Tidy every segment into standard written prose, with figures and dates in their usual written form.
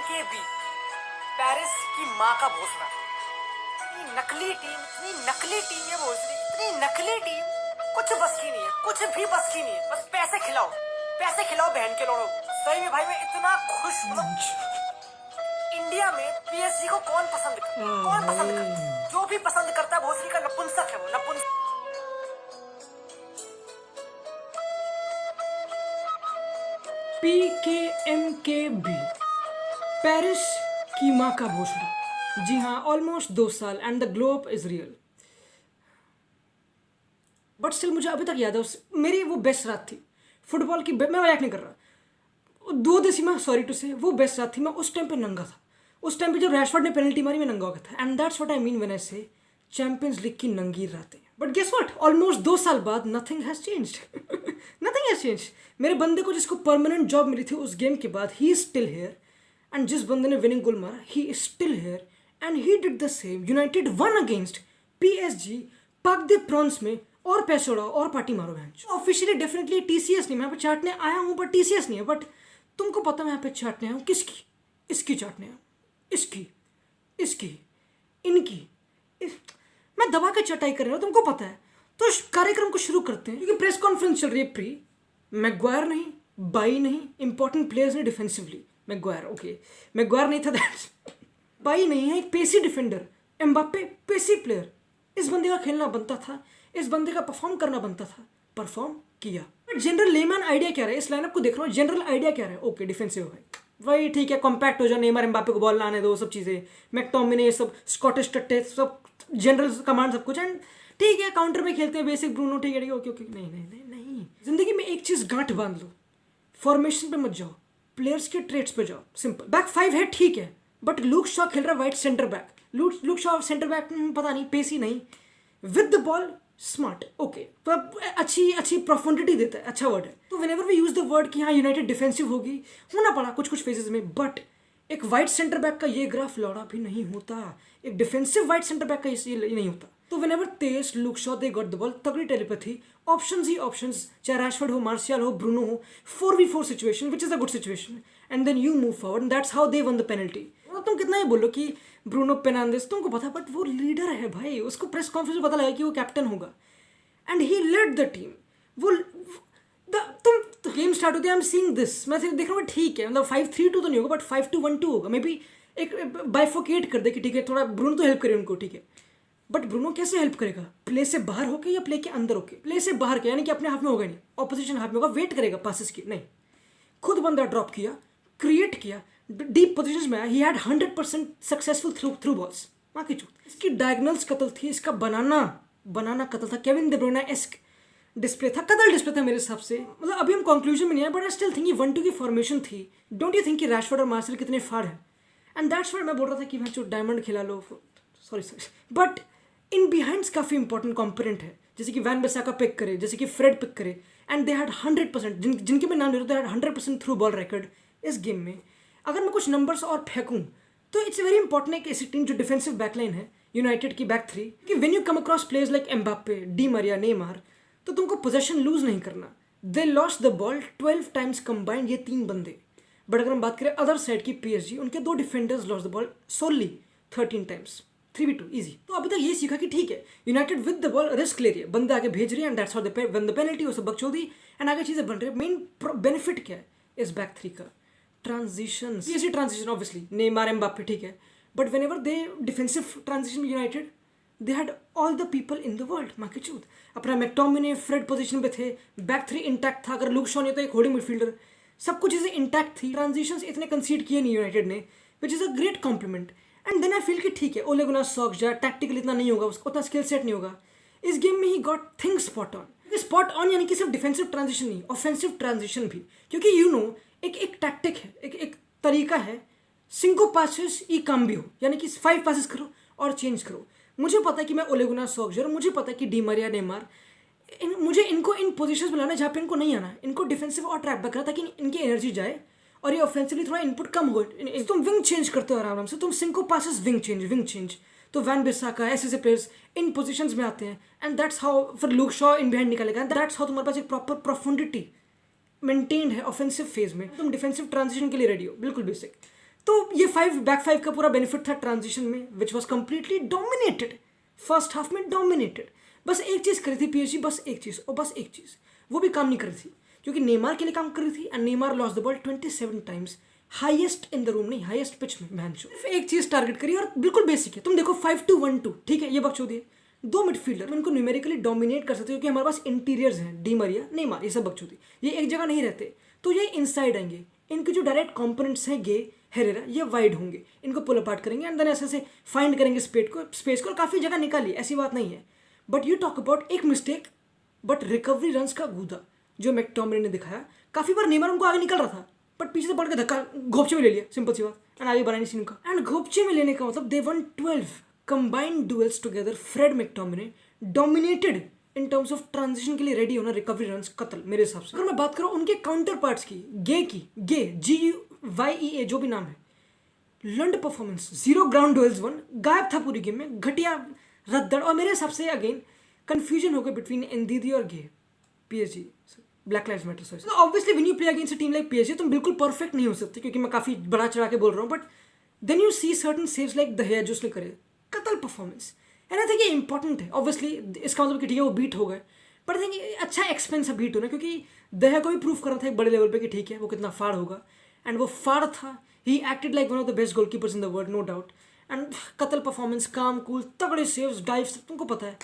PKB, Paris की माँ का भोसड़ा। इतनी नकली टीम है भोसड़ी, इतनी नकली टीम, कुछ बस की नहीं है, कुछ भी बस की नहीं है। बस पैसे खिलाओ बहन के लोड़ो। सही में भाई मैं इतना खुश हूँ। इंडिया में PSG को कौन पसंद करता? जो भी पसंद करता है भोसड़ी का नपुंसक है वो, नपुंसक। PKMKB, पेरिस की माँ का भोसड़ा। जी हाँ, ऑलमोस्ट 2 साल and the globe is real. But still मुझे अभी तक याद है मेरी वो बेस्ट रात थी फुटबॉल की। मैं मजाक नहीं कर रहा, 2 दिसंबर सॉरी टू से, वो बेस्ट रात थी। मैं उस टाइम पे नंगा था, उस टाइम पे जब रैशफोर्ड ने पेनल्टी मारी मैं नंगा हो गया था। And that's what I mean when I से चैंपियंस लीग की नंगी रातें। बट गेस व्हाट, ऑलमोस्ट 2 साल बाद nothing has changed. Nothing has changed. मेरे बंदे को जिसको परमानेंट जॉब मिली थी उस गेम के बाद, he is still here. And जिस बंदे ने विनिंग गोल मारा, he is still here and he did the same. United one against PSG, पाक दे प्रॉन्स में, और पैसे उड़ाओ और पार्टी मारो बेंच। ऑफिशियली डेफिनेटली TCS नहीं, मैं यहाँ पे चाटने आया हूँ, बट TCS नहीं है। बट तुमको पता मैं यहाँ पे चाटने आया हूँ किसकी? इसकी चाटने आया हूँ, इसकी, इनकी। मैं दबा के चटाई कर रहा हूँ, तुमको पता है। तो इस कार्यक्रम को शुरू करते हैं, क्योंकि प्रेस कॉन्फ्रेंस चल रही है प्री। मैग्वायर नहीं, बाई नहीं, इंपॉर्टेंट प्लेयर्स नहीं डिफेंसिवली। मैग्वायर नहीं था, बाई नहीं है, एक pacey defender. Mbappe pacey player. इस बंदे का खेलना बनता था, इस बंदे का परफॉर्म करना बनता था, परफॉर्म किया। जनरल लेमैन आइडिया क्या रहा है? इस लाइनअप को देख रहा हूँ, जनरल आइडिया क्या रहा है? ओके, डिफेंसिव है भाई, ठीक है, कॉम्पैक्ट हो जाओ, नेमार एम्बाप्पे को बॉल लाने दो, सब चीज़ें, मैकटोमिने, सब स्कॉटिश टट्टे, सब जनरल कमांड, सब कुछ। एंड ठीक है, काउंटर में खेलते हैं, बेसिक ब्रूनो, ठीक है, ओके ओके। नहीं, जिंदगी में एक चीज़ गांठ बांध लो, फॉर्मेशन पे मत जाओ, प्लेयर्स के ट्रेड्स पे जाओ। सिंपल। बैक 5 है, ठीक है, बट लूक शॉ खेल रहा है wide centre back. Luke Shaw centre back, पता नहीं, पेसी नहीं, with the ball smart, okay, तो अच्छी प्रोफेंडिटी देता है, अच्छा वर्ड है। तो whenever we use the word कि हाँ यूनाइटेड डिफेंसिव होगी, होना पड़ा कुछ फेजेस में। बट एक वाइट सेंटर बैक का ये ग्राफ लौड़ा भी नहीं होता, एक डिफेंसिव वाइट सेंटर बैक का ये नहीं होता। तो व्हेनेवर तेज, look Shaw, they got the ball, तगड़ी टेलीपैथी, ऑप्शंस ही ऑप्शंस, चाहे रैशफोर्ड हो, मार्शियल हो, ब्रूनो हो, 4v4 situation, which is a good situation, and then you move forward, that's how they won the penalty. तुम कितना ही बोलो कि ब्रूनो पेर्नांडेज, तुमको पता, बट वो लीडर है भाई, उसको प्रेस कॉन्फ्रेंस में पता लगा कि वो कैप्टन होगा, and he led the team. वो तुम गेम स्टार्ट होती है, आई एम सीइंग दिस, मैं देख रहा हूँ, ठीक है, मतलब 5-3-2 तो नहीं होगा, बट 5-2-1-2 होगा, मे बी एक बाइफोकेट कर दे कि ठीक है, थोड़ा ब्रूनो तो हेल्प करे उनको, ठीक है। बट ब्रूनो कैसे हेल्प करेगा? प्ले से बाहर होके या प्ले के अंदर होके? प्ले से बाहर के, यानी कि अपने हाथ में होगा नहीं, ऑपोजिशन हाथ में होगा, वेट करेगा पासिस की, नहीं, खुद बंदा ड्रॉप किया, क्रिएट किया, डीप पोजीशंस में आया, he had 100% successful through balls. माँ की चूत, इसकी डायगोनल्स कतल थी, इसका बनाना कतल था, केविन दे ब्रुयने एस्क डिस्प्ले था, कतल डिस्प्ले था मेरे हिसाब से। मतलब अभी हम कंक्लूजन में नहीं आए, बट आई स्टिल थिंक ये 1-2 की फॉर्मेशन थी। डोंट यू थिंक कि रैशफोर्ड और मार्शल कितने फाड़ हैं? एंड दैट्स व्हाट मैं बोल रहा था कि भाई डायमंड खिला लो, सॉरी, बट इन बिहाइंड्स काफ़ी इंपॉर्टेंट कॉम्पोनेंट है, जैसे कि वैन बिसाका पिक करे, जैसे कि फ्रेड पिक करे, एंड दे हैड 100%, जिनके मैं नाम ले रहा हूँ, they had 100% through ball record इस गेम में। अगर मैं कुछ नंबर्स और फेंकूँ तो इट्स वेरी इंपॉर्टेंट एक ऐसी टीम जो डिफेंसिव बैकलाइन है यूनाइटेड की, बैक 3, कि when you come across players like Mbappe, Di Maria, Neymar, तो तुमको पोजेशन लूज नहीं करना। They lost the ball 12 times combined, ये 3 बंदे। बट अगर हम बात करें अदर साइड की PSG, उनके 2 defenders lost the ball so only 13 times, 3v2 easy. तो अभी तक ये सीखा कि ठीक है, United with the ball risk ले रही है, बंदे आगे भेज रही है, and that's how they won the penalty, वो सब बकचोदी, एंड आगे चीजें बन रही है। मेन बेनिफिट क्या है इस बैक 3 का? Transition, PSG transition obviously, Neymar, Mbappe, ठीक है, but whenever they defensive transition United, they had all the people in the world. माँ की चूत, अपना मैकटोमिने फ्रेड पोजीशन पे थे, बैक 3 इंटैक्ट था, अगर लुक शॉ नहीं तो एक होल्डिंग मिडफील्डर, सब कुछ चीज़ें इंटैक्ट थी। ट्रांजिशंस इतने कंसीड किए नहीं यूनाइटेड ने, which is a great compliment. And then I feel कि ठीक है, ओले गुनार सॉक्सजार टैक्टिकल इतना नहीं होगा, उसका उतना स्किल सेट नहीं होगा। इस गेम में he got things spot on. Spot on यानी कि सिर्फ डिफेंसिव ट्रांजिशन नहीं, ऑफेंसिव ट्रांजिशन भी, क्योंकि यू नो एक टैक्टिक है, एक तरीका है, सिंको पासेस ई काम्बियो, यानी कि 5 पासेस करो और चेंज करो। मुझे पता है कि मैं ओले गुनार सॉक्सजार, मुझे पता है कि डी मरिया, नेमार, मुझे इनको इन पोजीशंस में लाना है जहाँ पे इनको नहीं आना है, इनको डिफेंसिव और ट्रैप बैक करना ताकि इनकी एनर्जी जाए और ये ऑफेंसिवली थोड़ा इनपुट कम हो। तुम विंग चेंज करते हो आराम से, तुम सिंको पासेस विंग चेंज, तो वैन बिसाका ऐसे प्लेयर्स इन पोजीशंस में आते हैं, एंड दैट्स हाउ फिर लुक शॉ इन बिहाइंड निकालेगा, दैट्स हाउ तुम्हारे पास एक प्रॉपर प्रोफेंडिटी मेंटेन्ड है ऑफेंसिव फेज में, तुम डिफेंसिव ट्रांजिशन के लिए रेडी हो, बिल्कुल बेसिक। तो ये बैक फाइव का पूरा बेनिफिट था ट्रांजिशन में, which was completely dominated first half में, डोमिनेटेड। बस एक चीज़ करी थी पीएसजी, बस एक चीज़, और बस एक चीज़, वो भी काम नहीं करी थी क्योंकि नेमार के लिए काम कर रही थी, and Neymar lost the ball 27 times, highest in the room, नहीं हाईएस्ट पिच में मैन शो। सिर्फ एक चीज़ टारगेट करी और बिल्कुल बेसिक है। तुम देखो 5-2-1-2, ठीक है, ये बकचोदी है। दो मिडफील्डर उनको न्यूमेरिकली डोमिनेट कर सकते हो क्योंकि हमारे पास इंटीरियर्स हैं, डी मरिया, नेमार, ये सब बकचोदी, ये एक जगह नहीं रहते, तो ये इनसाइड आएंगे। इनके जो डायरेक्ट कंपोनेंट्स हैं गे, हेरेरा, ये वाइड होंगे, इनको पुल अपार्ट करेंगे एंड देन ऐसे से फाइंड करेंगे स्पेस को, और काफ़ी जगह निकाली, ऐसी बात नहीं है। बट यू टॉक अबाउट एक मिस्टेक बट रिकवरी रन्स का गूदा जो मैकटोमिने ने दिखाया। काफ़ी बार नेमार उनको आगे निकल रहा था बट पीछे से पड़ के धक्का घोपचे में ले लिया, सिंपल सी बात, एंड आगे बढ़ा नहीं सीन का। एंड घोपचे में लेने का मतलब they won 12 combined duels together. Fred McTominay dominated in terms of transition के लिए रेडी होना, रिकवरी रन्स कत्ल मेरे हिसाब से। अगर मैं बात करूँ उनके काउंटर पार्ट्स की, गे GUYEA जो भी नाम है, लंड परफॉर्मेंस, 0 ग्राउंड डुएल्स वन, गायब था पूरी गेम में, घटिया रद्दड़, और मेरे हिसाब से अगेन कंफ्यूजन हो गया बिटवीन एनदीदी और Gueye, PSG, black lives matter. Sorry, obviously when you play against a team like PSG तुम बिल्कुल परफेक्ट नहीं हो सकते, क्योंकि मैं काफ़ी बड़ा चढ़ा के बोल रहा हूँ, but then you see certain saves like De Gea जो उसने करे, कतल परफॉर्मेंस, एंड आई थिंक ये इंपॉर्टेंट है। ऑब्वियसली इसका मतलब कि ठीक है वो बीट हो गए, बट आई थिंक अच्छा एक्सपेंस है बीट होना, क्योंकि दहिया को भी प्रूव कर रहा था एक बड़े लेवल पे कि ठीक है वो कितना फाड़ होगा, एंड वो फाड़ था। He acted like one of the best goalkeepers in the world, no doubt, and कतल परफॉर्मेंस, काम कूल, तगड़े सेव्स, डाइव्स, तुमको पता है।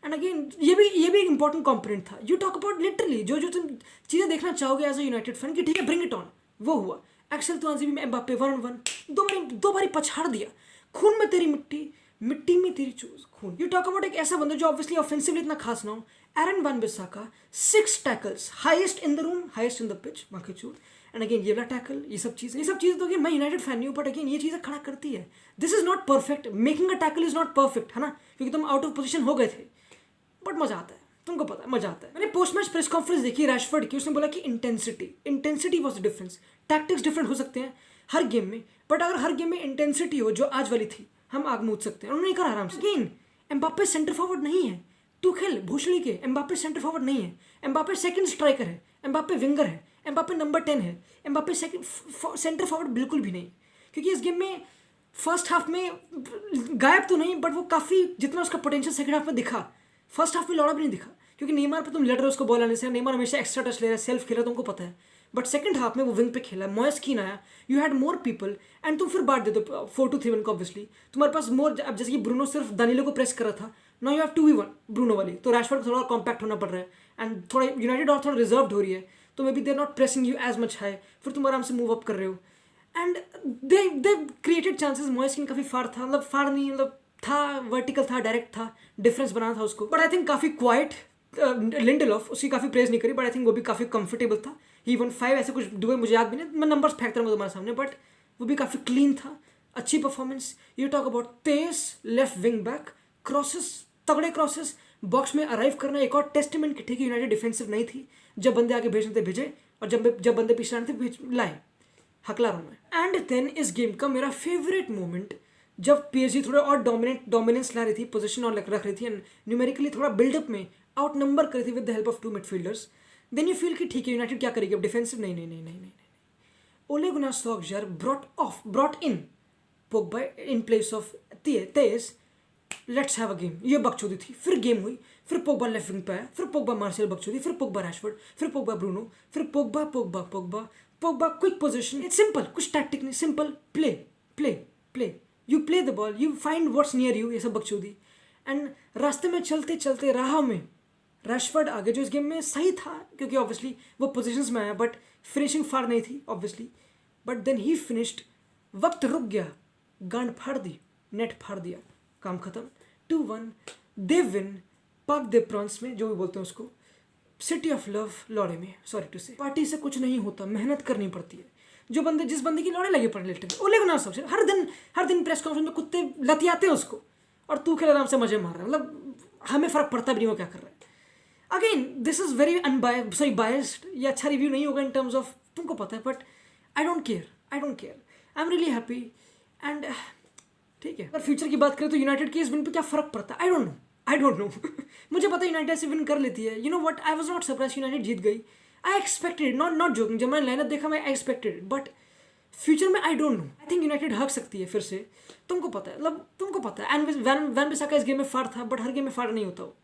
एंड अगेन ये भी एक इंपॉर्टेंट कंपोनेंट था। यू टॉक अबाउट लिटरली जो तुम चीज़ें देखना चाहोगे एज अ यूनाइटेड फैन कि ठीक है ब्रिंग इट ऑन, वो हुआ। एक्सेल तो आज भी एम्बाप्पे 1-on-1 दो बारी पछाड़ दिया, खून में तेरी मिट्टी में तेरी चूज, खून। यू टॉक अबाउट एक ऐसा बंदा जो ऑब्वियसली ऑफेंसिवली इतना खास ना हो, Aaron Wan Bissaka, 6 tackles, highest in the room, highest in the pitch, माँ चूर। एंड अगेन ये वाला टैकल, ये सब चीज़ें तो अगेन मैं यूनाइटेड फैन नहीं हूँ, बट अगेन ये चीज़ें खड़ा करती है। This is not perfect, making a tackle is not perfect, है ना, क्योंकि तुम आउट ऑफ पोजिशन हो गए थे, बट मजा आता है, तुमको पता है मजा आता है। मैंने पोस्ट मैच प्रेस कॉन्फ्रेंस देखी रैशफोर्ड की, उसने बोला कि intensity was the difference. Tactics different हो सकते हैं हर गेम में, बट अगर हर गेम में इंटेंसिटी हो जो आज वाली थी, हम आग मूद सकते हैं। उन्होंने कहा आराम से। अगेन एम्बाप्पे सेंटर फॉरवर्ड नहीं है, तुखेल भूषणी के, एम्बाप्पे सेंटर फॉरवर्ड नहीं है, एम्बाप्पे सेकंड स्ट्राइकर है, एम्बाप्पे विंगर है, एम्बाप्पे नंबर 10 है, एम्बाप्पे सेंटर फॉरवर्ड बिल्कुल भी नहीं, क्योंकि इस गेम में फर्स्ट हाफ में गायब तो नहीं, बट वो काफ़ी जितना उसका पोटेंशियल सेकंड हाफ में दिखा, फर्स्ट हाफ में लौड़ा भी नहीं दिखा, क्योंकि नेमार पे तुम लड़ रहे हो उसको बॉल आने से। नेमार हमेशा एक्स्ट्रा टच ले रहा है, सेल्फ खेल रहा है, तुमको पता है, बट सेकंड हाफ में वो विंग पे खेला, मॉयस कीन आया, you had more people, and तुम फिर बांट दे दो 4-2-3-1 को। ऑब्वियसली तुम्हारे पास मोर, अब जैसे कि ब्रूनो सिर्फ दानिलो को प्रेस कर रहा था, now you have 2v1 Bruno वाली, तो रैशफोर्ड को थोड़ा कॉम्पैक्ट होना पड़ रहा है, एंड थोड़ा यूनाइटेड और थोड़ा रिजर्व्ड हो रही है, तो maybe they are not pressing you as much high, फिर तुम आराम से मूव अप कर रहे हो, and they created chances. Moise Kean काफ़ी फाड़ था, मतलब फाड़ नहीं, मतलब था, वर्टिकल था, डायरेक्ट था, डिफरेंस बनाना था उसको, बट आई थिंक काफ़ी क्वाइट। लिंडेलॉफ, उसकी काफ़ी प्रेज नहीं करी, बट आई थिंक वो भी काफ़ी कंफर्टेबल था। ही 1-5 ऐसे कुछ दुबई, मुझे याद भी नहीं, मैं नंबर्स फेंकता रहूँगा तुम्हारे सामने, बट वो भी काफ़ी क्लीन था, अच्छी performance. You talk about Tej left wing back, crosses, तगड़े क्रॉसेस, बॉक्स में अराइव करना, एक और टेस्टमेंट कि ठीक है यूनाइटेड डिफेंसिव नहीं थी, जब बंदे आगे भेजने थे भेजे, और जब बंदे पीछे आने थे लाए, हकला रहा हूँ मैं। एंड देन इस गेम का मेरा फेवरेट मोमेंट, जब पीएसजी थोड़ा और डोमिनेंस ला रही थी, पोजीशन और रख रही थी, एंड न्यूमेरिकली थोड़ा बिल्डअप में आउट नंबर करी थी with the help of 2 midfielders, then you feel कि ठीक है यूनाइटेड क्या करेगी अब डिफेंसिव, नहीं। Ole Gunnar Solskjaer brought in Pogba in place of Telles, let's have a game. ये बकचोदी थी, फिर गेम हुई, फिर पोग्बा लेफ्ट विंग पे आया, फिर पोग्बा मार्शल बकचोदी, फिर पोग्बा रैशफोर्ड, फिर पोग्बा ब्रूनो, फिर Pogba quick position. It's simple, कुछ टैक्टिक नहीं, simple play, you play the ball, you find what's near you, ये सब बकचोदी। एंड रास्ते में चलते राह में रैशफोर्ड आगे, जो इस गेम में सही था क्योंकि ऑब्वियसली वो पोजीशंस में आया, बट फिनिशिंग फाड़ नहीं थी obviously, but then he finished, वक्त रुक गया, गांड फाड़ दी, नेट फाड़ दिया, काम खत्म, 2-1 दे विन। पाक दे प्रॉन्स में जो भी बोलते हैं उसको, सिटी ऑफ लव लौड़े में, सॉरी टू से, पार्टी से कुछ नहीं होता, मेहनत करनी पड़ती है। जिस बंदे की लौड़े लगे पड़े लिटरली, ओले गुनार सोल्शर हर दिन प्रेस कॉन्फ्रेंस में कुत्ते लतियाते हैं उसको, और तू खेल आराम से मजे मार रहा है, मतलब हमें फर्क पड़ता भी नहीं वो क्या कर रहा है। Again this is very biased, ये अच्छा रिव्यू नहीं होगा इन टर्म्स ऑफ, तुमको पता है, but I don't care, I am really happy. And ठीक है, अगर फ्यूचर की बात करें तो यूनाइटेड के इस विन पे क्या फर्क पड़ता है, आई डोंट नो मुझे पता है यूनाइटेड से विन कर लेती है, you know what, I was not surprise United जीत गई, आई एक्सपेक्टेड, नॉट जोकिंग, जब मैंने लाइनअप देखा मैं एक्सपेक्टेड, बट फ्यूचर में I don't know, I think United हक सकती है फिर से, तुमको पता है, मतलब तुमको पता है। एंड वैन बिसाका इस गेम में फाड़ था, बट हर गेम में फाड़ नहीं होता वो,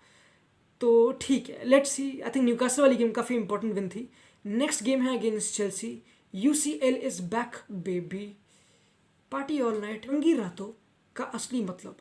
तो ठीक है, let's see. I think Newcastle वाली गेम काफ़ी इंपॉर्टेंट विन थी। नेक्स्ट गेम है against Chelsea, UCL is back baby, party all night, रंगी रातों का असली मतलब।